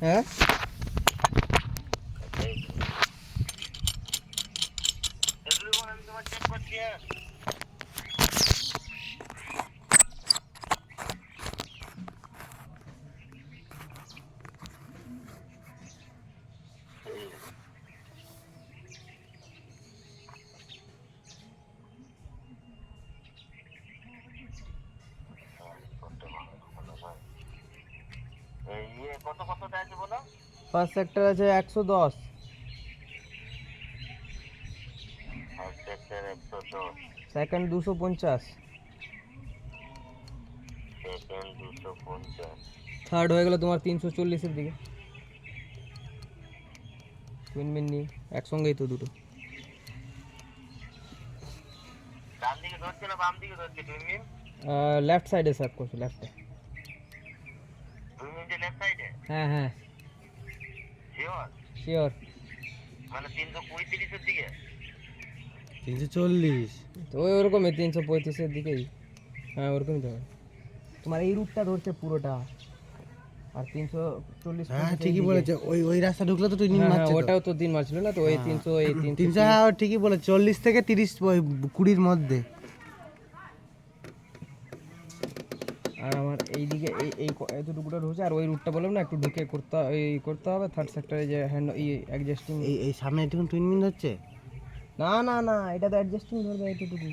হ্যাঁ first sector আছে 110, second 250, third হয়ে গেল তোমার 340-এর দিকে। টুইন মিনি একসঙ্গেই তো দুটো। লেফট সাইডে স্যার করছো, লেফটে। হ্যাঁ হ্যাঁ শিওর। 340 তো ওই ওরকমই 335-এর দিকেই। হ্যাঁ ওরকমই তো তোমার এই রুটটা ধরছে পুরোটা, আর 340। হ্যাঁ ঠিকই বলেছে, ওই ওই রাস্তা ঢুকলে তো টুইন হ্যাঁ মারছে তো। ওটাও তো 3 মারছিল না তো, ওই 300 এই 300, হ্যাঁ ঠিকই বলে, 40 থেকে 30 ওই 20-র মধ্যে। আর আমার এইদিকে এই এই এতটুকুটা ঢুকছে, আর ওই রুটটা বললাম না একটু ঢুকে করতে হবে থার্ড সেক্টরে যে হ্যান্ড অ্যাডজাস্টিং। এই সামনে একটু টুইন মিন হচ্ছে। না না না, এটা তো অ্যাডজাস্টিং ধরবে এতটুকু।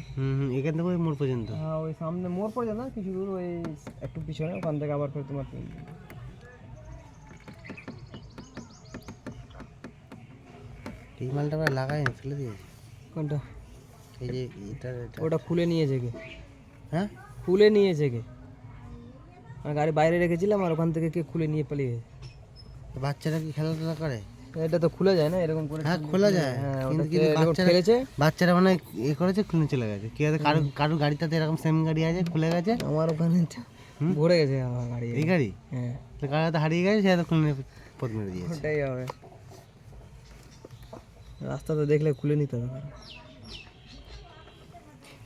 এখান থেকে ওই মোড় পর্যন্ত। হ্যাঁ ওই সামনে মোড় পড়ে যায় না কিছু দূর, ওই একটু পিছনে, ওখান থেকে আবার ফের তোমার এই মালটা আমরা লাগাই না, ফেলে দিয়েছি। কোনটা? এই যে এটা ওটা খুলে নিয়েছে কে? হ্যাঁ খুলে নিয়েছে কে? আর গাড়ি বাইরে রেখেছিলাম আর ওখান থেকে কে খুলে নিয়ে পালিয়ে গেছে। বাচ্চারা কি খেলাধুলা করে? এটা তো খুলে যায় না এরকম করে। হ্যাঁ খোলা যায়, হ্যাঁ কিন্তু ওটা কিন্তু বাচ্চারা খেলেছে। বাচ্চারা মানে এ করেছে, খুলে চলে গেছে। কি আছে, কারো গাড়িটাতে এরকম সেম গাড়ি আছে, খুলে গেছে। আমার ওখানে ভরে গেছে আমার গাড়ি। এই গাড়ি? হ্যাঁ গাড়িটা হারিয়ে গেছে, সে খুলে নিয়ে পথ মেরে দিয়েছে। ওটাই হবে, রাস্তাতে দেখলে খুলে নিতে হবে।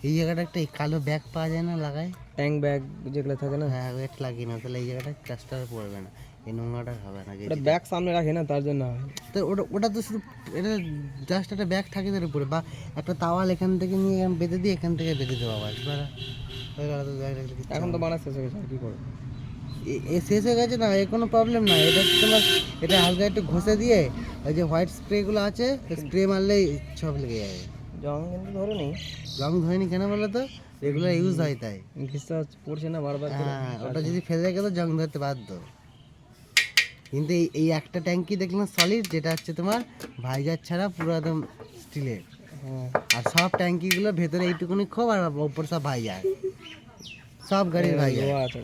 এই জায়গাটা একটা কালো ব্যাগ পাওয়া যায় না, লাগায় ট্যাঙ্ক ব্যাগ যেগুলো থাকে না। হ্যাঁ ব্যাগ লাগিয়ে না, তাহলে এই জায়গাটা কাজটা পড়বে না, এই নোংরাটা হবে না। ওটা ব্যাগ সামনে রাখে না তার জন্য। তো ওটা ওটা তো শুধু এটা জাস্ট একটা ব্যাগ থাকে তার উপরে, বা একটা তাওয়াল এখান থেকে নিয়ে বেঁধে দিয়ে এখান থেকে বেঁধে দেওয়া হয় হয়ে গেল তো ব্যাগ রাখলে। এখন তো বানা শেষ হয়ে গেছে, আর কি করবো? এ শেষ হয়ে গেছে না, এ কোনো প্রবলেম না। এটা তোমার এটা হালকা একটু ঘষে দিয়ে ওই যে হোয়াইট স্প্রেগুলো আছে, স্প্রে মারলেই সব লেগে যাবে। জং কিন্তু ধরে নেই। রং ধরেনি কেন বলো তো? রেগুলার ইউজ হয় তাই। ঘিসা পড়ছে না বারবার। হ্যাঁ ওটা যদি ফেলে রেখে তো জং ধরতে বাধ্য। কিন্তু এই একটা ট্যাঙ্কি দেখলাম সলিড, যেটা হচ্ছে তোমার ভাইজার ছাড়া পুরো একদম স্টিলের। হ্যাঁ আর সব ট্যাঙ্কিগুলো ভেতরে এইটুকুনি খোপ, আর উপর সব ভাইজার, সব গাড়ির ভাইজার। লোহা আছে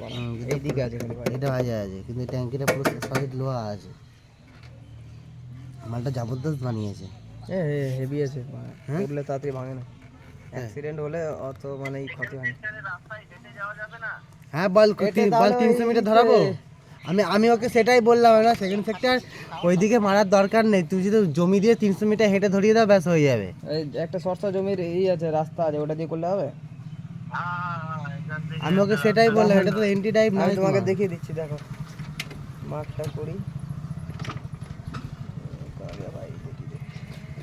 এইদিকে আছে, এটা ভাইজার আছে, কিন্তু এই ট্যাঙ্কিটা পুরো সলিড লোহা আছে। মালটা জবরদস্ত বানিয়েছে। হেভি আছে, এগুলো তাড়াতাড়ি ভাঙে না। অ্যাক্সিডেন্ট হলে অত মানে ক্ষতি হয় না। হ্যাঁ বল 300 মিটার ধরাবো। আমি ওকে সেটাই বললাম না, সেকেন্ড সেক্টর ওইদিকে মারার দরকার নেই, তুই যদি জমি দিয়ে 300 মিটার হেঁটে ধরিয়ে দাও ব্যাস হয়ে যাবে। এই একটা সরষা জমির এই আছে, রাস্তা আছে, ওটা দিয়ে করলে হবে। আমি ওকে সেটাই বললাম, এটা তো এন্টি টাইপ আমি নয়। তোমাকে দেখিয়ে দিচ্ছি, দেখো মার্কটা করি।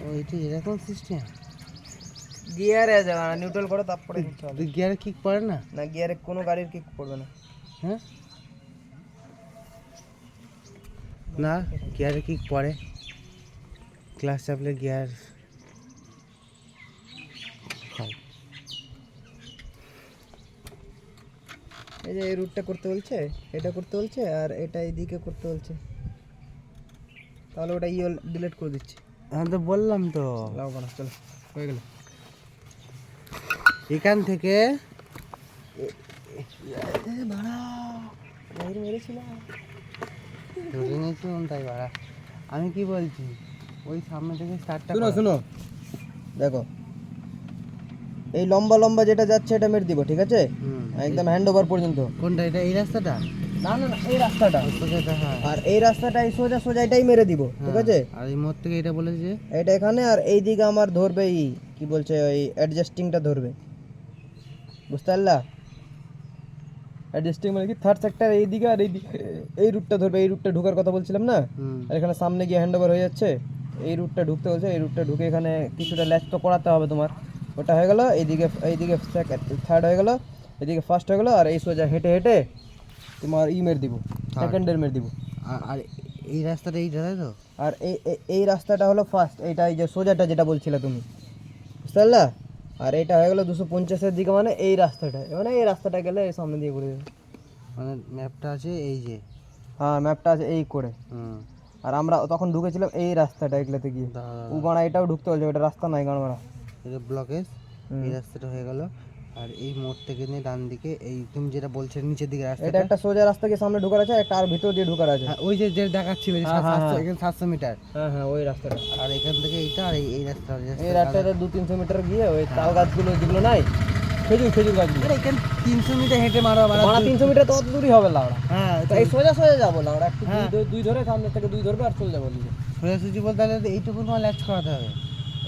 ওইটা এরকম সিস্টেম। গিয়ারে আছে, নিউট্রাল করে তারপরে দিতে হবে। তুই গিয়ারে কিক পড়ে না? না গিয়ারে কোনো গাড়ির কিক পড়বে না। হ্যাঁ না গিয়ারে কিক পড়ে, ক্লাস চাপলে গিয়ার। এই যে এই রুটটা করতে বলছে, এটা করতে বলছে, আর এটা এইদিকে করতে বলছে, তাহলে ওটা ডিলিট করে দিচ্ছি। আমি তো বললাম তো, লাগবে না, চলো হয়ে গেল। এখান থেকে ধরে নিয়েছিলাম তাই বাড়া। আমি কি বলছি, ওই সামনে থেকে স্টার্টটা শুনো শুনো, দেখো এই লম্বা লম্বা যেটা যাচ্ছে এটা মেরে দিব, ঠিক আছে? একদম হ্যান্ড ওভার পর্যন্ত। কোনটা? এটা এই রাস্তাটা? না না না, এই রাস্তাটা। হ্যাঁ, আর এই রাস্তাটা এই সোজা সোজা এটাই মেরে দিব, ঠিক আছে? আর এই মোড় থেকে এটা বলেছে এটা এখানে, আর এই দিকে আমার ধরবে কি বলছে ওই অ্যাডজাস্টিংটা ধরবে, বুঝতে পারলা? অ্যাডজাস্টিং মানে কি থার্ড সেক্টর এইদিকে আর এই রুটটা ধরবে, এই রুটটা ঢোকার কথা বলছিলাম না, আর এখানে সামনে গিয়ে হ্যান্ড ওভার হয়ে যাচ্ছে, এই রুটটা ঢুকতে বলছে, এই রুটটা ঢুকে এখানে কিছুটা ল্যাচ তো করাতে হবে তোমার, ওটা হয়ে গেল, এইদিকে থার্ড হয়ে গেল, এদিকে ফার্স্ট হয়ে গেল, আর এই সোজা হেঁটে হেঁটে তোমার মেরে দিব, সেকেন্ডের মেরে দিব। আর এই রাস্তাটা এইটা তাই তো? আর এই রাস্তাটা হলো ফার্স্ট, এইটা এই যে সোজাটা যেটা বলছিলে তুমি, বুঝতে পারলা? আর এটা হয়ে গেলো 250-এর দিকে, মানে এই রাস্তাটা, মানে এই রাস্তাটা গেলে এই সামনে দিয়ে ঘুরে যাবে। মানে ম্যাপটা আছে এই যে, হ্যাঁ ম্যাপটা আছে এই করে। আর আমরা তখন ঢুকেছিলাম এই রাস্তাটা, এগুলাতে গিয়ে ও গাড়া এটাও ঢুকতে বলছে, ওটা রাস্তা নাই গাড়া, এটা ব্লকেজ, এই রাস্তাটা হয়ে গেল। আর এই মোড় থেকে নিয়ে ডান দিকে এই তুমি যেটা বলছো নিচের দিকে রাস্তা, এটা একটা সোজা রাস্তা গিয়ে সামনে ঢোকার আছে, একটা আর ভিতর দিয়ে ঢোকার আছে। ওই যে যে দেখাচ্ছিল যে 700 মিটার। হ্যাঁ হ্যাঁ ওই রাস্তাটা। আর এখান থেকে এইটা আর এই রাস্তা, এই রাস্তাটা 200-300 মিটার গিয়ে ওই তাল গাছগুলো যেগুলো নাই, খেজুর গাছগুলো, এখানে 300 মিটার হেঁটে মারা 300 মিটার তো অত দূরই হবে লাউড়া। হ্যাঁ তো এই সোজা যাবো লাউড়া, একটু দুই ধরে সামনে থেকে দুই ধরবে আর চলে যাবো দিকে। সোজাসুজি বলতে তাহলে এইটুকু তোমার ল্যাচ করাতে হবে,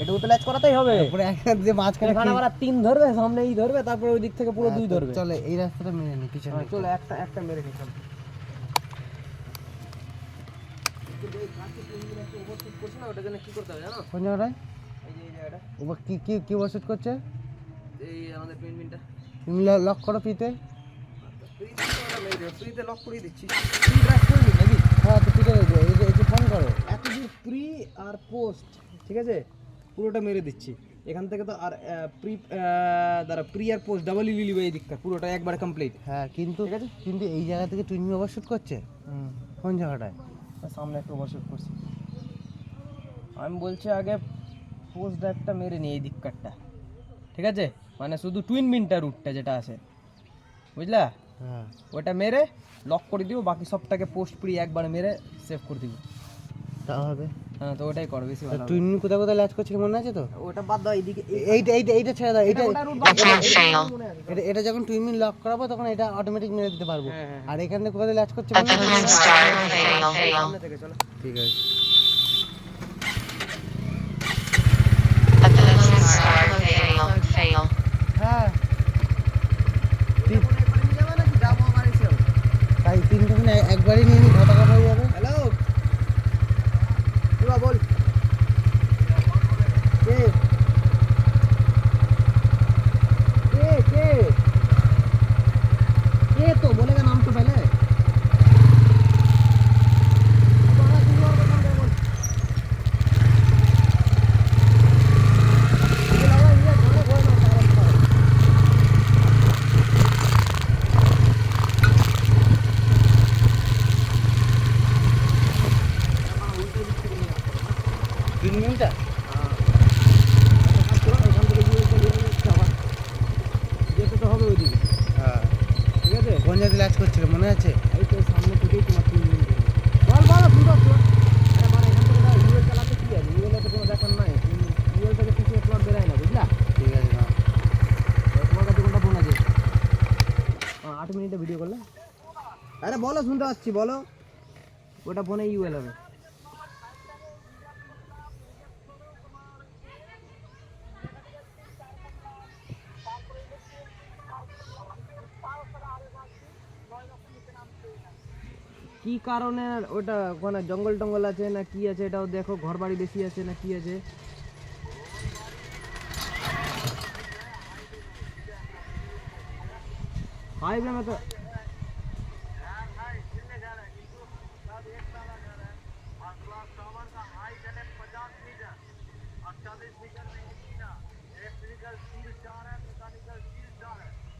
এটুকু তো ল্যাচ করাতেই হবে। তারপরে একটা যে মাঝখানে এখানে আবার 3 ধরবে, সামনে এই ধরবে, তারপরে ওই দিক থেকে পুরো 2 ধরবে। চলে এই রাস্তাটা মেরে নি পিছনে, চলে একটা মেরে নিই। কোন জায়গাটায় ওপর কি কি কি ওষুধ করছে? এই আমাদের পেনমিনটা তুমি লক করো পিতে, ফ্রিতে লক করে দিচ্ছি। ফ্রি ড্রাইভ করবি নাকি? হ্যাঁ তো পিতে একটু ফোন করো। এতদূর প্রি আর পোস্ট ঠিক আছে, পুরোটা মেরে দিচ্ছি এখান থেকে তো। আর প্রি আর পোস্ট ডাবল লিলিবে এই দিকটা পুরোটা একবারে কমপ্লিট। হ্যাঁ কিন্তু ঠিক আছে, কিন্তু এই জায়গা থেকে টুইনি ওভারশুট করছে। কোন জায়গাটায়? সামনে একটু ওভারশুট করছি। আমি বলছি আগে পোস্ট ড্রাইভটা মেরে নিই এই দিককারটা, ঠিক আছে? মানে শুধু টুইন মিনটা রুটটা যেটা আছে, বুঝলা? হ্যাঁ ওটা মেরে লক করে দিব, বাকি সবটাকে পোস্ট প্রি একবারে মেরে সেভ করে দিব। তা হবে। হ্যাঁ তো ওটাই করো, বেশি ভালো হবে। টুইনি কোথায় কোথায় ল্যাচ করছিল মনে আছে তো? ওটা বাদ দাও, এইদিকে এইটা ছেড়ে দাও। এটা Fail. এটা যখন টুইনি লক করাবো তখন এটা অটোমেটিক মেরে দিতে পারবো। হ্যাঁ। আর এখান থেকে কোথায় ল্যাচ করছে Attendance star fail. সামনে থেকে চলো। ঠিক আছে। Attendance star fail. হ্যাঁ একবারে নিয়ে যাবে নাকি যাবো আবার এসে? তাই তিনটে একবারই নিয়ে নি, ঘটা হয়ে যাবে। হ্যালো তুই বল কে কে কে কে তো बोलेगा नाम तो पहले। টুইনিটা যেতে তো হবে ওইদিকে, হ্যাঁ ঠিক আছে? কোন জায়গায় ল্যাচ করছিল মনে আছে? এই তো সামনে থেকেই তোমার 3 মিনিট বল শুনতে পাচ্ছ? আরে মানে এখান থেকে ইউএল চালাতে কি আছে, ইউএলে তো কোনো ব্যাপার নাই, ইউএল থেকে কিছু প্লট বেরায় না, বুঝলা? ঠিক আছে না তোমার কাছে কোনটা ফোন আছে? 8 মিনিটে ভিডিও করলে। আরে বলো, শুনতে পাচ্ছি বলো। ওটা ফোনে ইউএল হবে। কি কারণে ওটা ওখানে জঙ্গল টঙ্গল আছে না কি আছে, এটাও দেখো, ঘর বাড়ি বেশি আছে না কি আছে। हाईवे में तो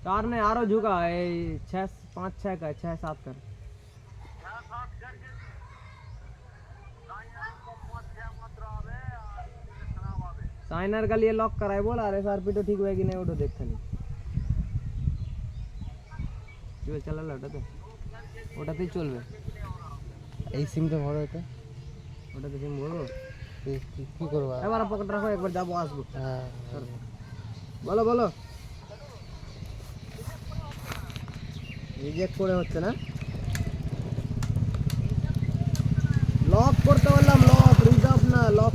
कार ने आरो झुका है 6-5-6 का 6-7 कर साइनर का लिए लॉक कराए बोल। আর এসআরপি তো ঠিক হয়ে কি না ওটা দেখতে নি চল চালালে ওটাতেই চলবে। এই সিমটা বড় এটা, ওটাতে সিম বড় কি করবো এবার পকেট রাখো, একবার যাবো আসবো। হ্যাঁ বলো বলো রিজেক্ট করে হচ্ছে না, লক করতে বললাম, লক রিজার্ভ না লক